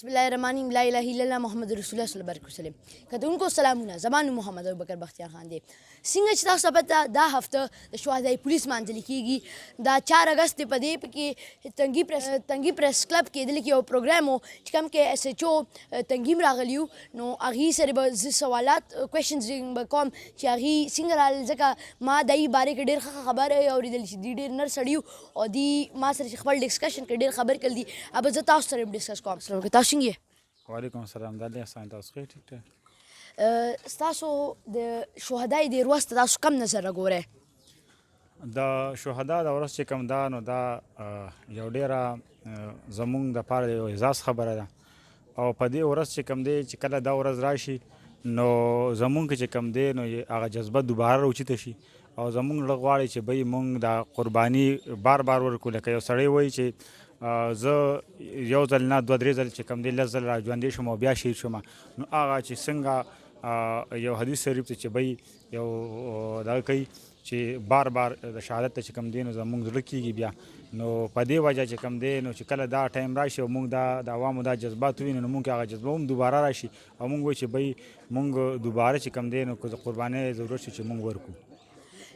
बिस्मिल्लाहिर्रहमानिर्रहीम ला इलाहा इल्लल्लाह मोहम्मद रसूलुल्लाह सल्लल्लाहु अलैहि वसल्लम कतुनको सलामونه زمان محمد ابوبکر بختیار خان دی څنګه چې تاسو پته دا هفته د شهدای پولیس مانځل کیږي دا 4 اگست په دې کې تنګي پریس کلب کې د یو پروګرام چې کوم کې اس ایچ او تنګیم راغلیو نو اغي سره به سوالات کوېشنز به کوم چې اغي څنګه رال ځکه ما دای باره کې ډېر خبره اوریدل چې ډېر نر سړیو او دی ما سره خپل ډسکشن کې ډېر خبر کړل دي اب زه تاسو سره ډسکس کوم سره تاسو څنګه وعلیکم السلام دا له ساين تاسو ښه ټیک ټاک تاسو د شهدای د ورځ تاسو کم نظر غوره د شهدا د ورځ چې کم دا نو دا یو ډیره زمونږ د پاره یو احساس خبره ده او په دې ورځ چې کم دی چې کله دا ورځ راشي نو زمونږ چې کم دی نو هغه جذبه دوباره راوچته شي او زمونږ غواړي چې به مونږ د قرباني بار ورکو لکه یو سړی وایي چې زه یو ځل نه دوه درې ځل چې کم دی لس ځل را ژوندی شم او بیا شهید شم نو هغه چې څنګه یو حدیث شریف ته چې به یو دغه کوي چې بار د شهادت ته چې کم دی نو زمونږ زړه کېږي بیا نو په دې وجه چې کم دی نو چې کله دا ټایم راشي او مونږ د عوامو دا جذبات ووینو نو مونږ هغه جذبه هم دوباره راشي او مونږ وایو چې به مونږ دوباره چې کم دی نو که د قربانۍ ضرورت شي چې مونږ ورکو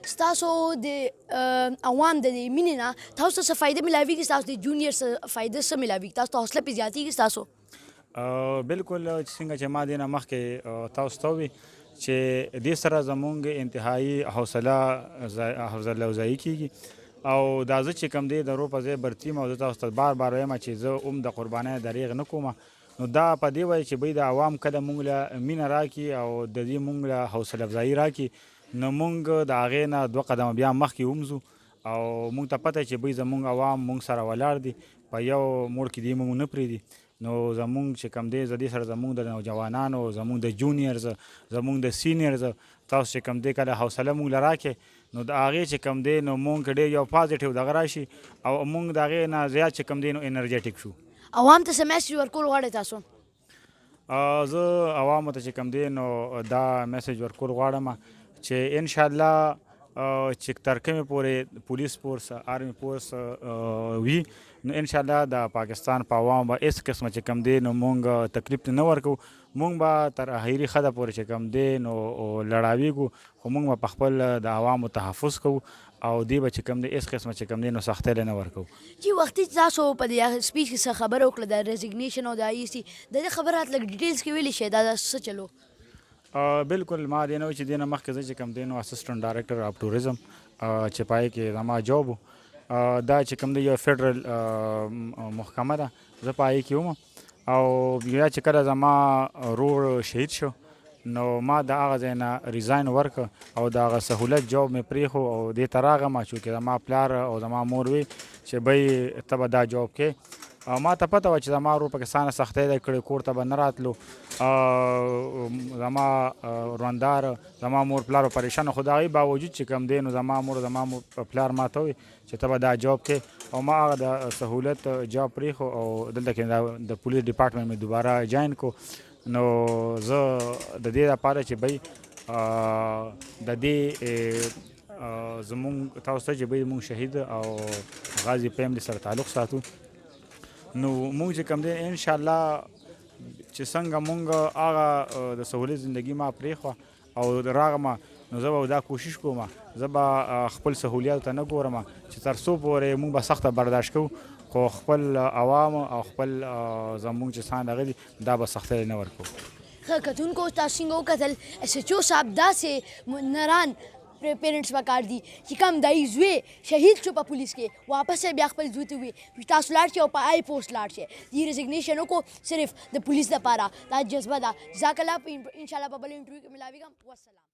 ستاسو د عوام د مینې نه تاسو څه فایده ملاویږي تاسو د جونیئر څه فایده څه ملاویږي تاسو ته حوصله پې زیاتېږي ستاسو بالکل څنګه چې ما دې نه مخکې تاسو ته ووي چې دې سره زمونږ انتهایي حوصله افزایي کېږي او دا زه چې کوم دی د رو په ځای برتیم او زه تاسو ته بار وایم چې زه هم د قربانۍ دریغ نه کوم نو دا په دې وایي چې د عوام کله مونږ له مینه راکړي او د دې مونږ له حوصله افزایي راکړي نو مونږ د هغې نه 2 قدمه بیا مخکې ومځو او مونږ ته پته چې زمونږ عوام مونږ سره ولاړ دي په یو موړ کې دی مونږ نه پرېږدي نو زمونږ چې کم دی زدې سره زمونږ د نوجوانانو زمونږ د جونیئرز زمونږ د سینیئرز تاسو چې کم دی کله حوصله مونږ له راکړې نو د هغې چې کم دی نو مونږ ډېر یو پازیټیو دغه راشي او مونږ د هغې نه زیات چې کم دی نو انرژیټیک شو عوام ته څه میسج ورکول غواړئ تاسو زه عوامو ته چې کم دی نو دا میسج ورکول غواړم چې انشاءالله چې تر کومې پورې پولیس فورس آرمي فورس وي نو انشاءالله د پاکستان په عوامو به هېڅ قسمه چې کم دی نو مونږ تکلیف نه ورکوو مونږ به تر اخري حده پورې چې کم دی نو لړاویږو خو مونږ به په خپل د عوامو تحفظ کوو او دی به چې کم دی هېڅ قسمه چې کم دی نو سختۍ نه ورکوو چې وختي تاسو په دې سپیچ کې څه خبره وکړه د ریزیګنیشن او د آی سی د دې خبرات لږ ډیټیلز کې ویلی شئ دا څه چلو بالکل ما دې نه وایي چې دې نه مخکې زه چې کوم دی نو اسسټنټ ډایرکټر اف ټوریزم چې پای کې زما جاب دا چې کوم دی یو فیډرل محکمه ده زه پای کې وم او بیا چې کله زما ورور شهید شو نو ما د هغه ځای نه ریزاین ورکړ او د هغه سهولت جاب مې پرېښو او دې ته راغم چونکې زما پلار او زما مور وی چې ته به دا جاب کې او ما ته پته وه چې زما ورور پاکستان سختۍ دی کړې کور ته به نه راتلو زما روندار زما مور پلار پریشانه خو د هغې باوجود چې کوم دی نو زما مور پلار ما ته ووي چې ته به دا جاب کې او ما هغه د سهولت جاب پرېښو او دلته کې د پولیس ډپارټمنټ مې دوباره جاین کو نو زه د دې لپاره چې د دې زمونږ تاسو ته چې مونږ شهید او غازي فیملي سره تعلق ساتو نو مونږ چې کوم دی انشاءالله چې څنګه مونږ هغه د سهولت زندگی ما پرېښوه او راغمه نو زه به دا کوشش کوم زه به خپل سهولیاتو ته نه ګورم چې تر څو پورې مونږ به سخته برداشت کوو خو خپل عوام او خپل زمونږ چې څان دغه دي دا به سختۍ نه ورکوو ښه کتونکو تاسو څنګه وکتل اس ایچ او صاحب داسې نران پیرنټس پکار دي چې کم دای زوی شهید شو په پولیس کې واپس بیا خپل زوی ته وي تاسو لاړ شئ او په آی پوسټ لاړ شئ دې ریزیګنیشن وکړو صرف د پولیس لپاره دا جذبه ده جزاک الله انشاءالله په بل انټرویو کې ملاویږم والسلام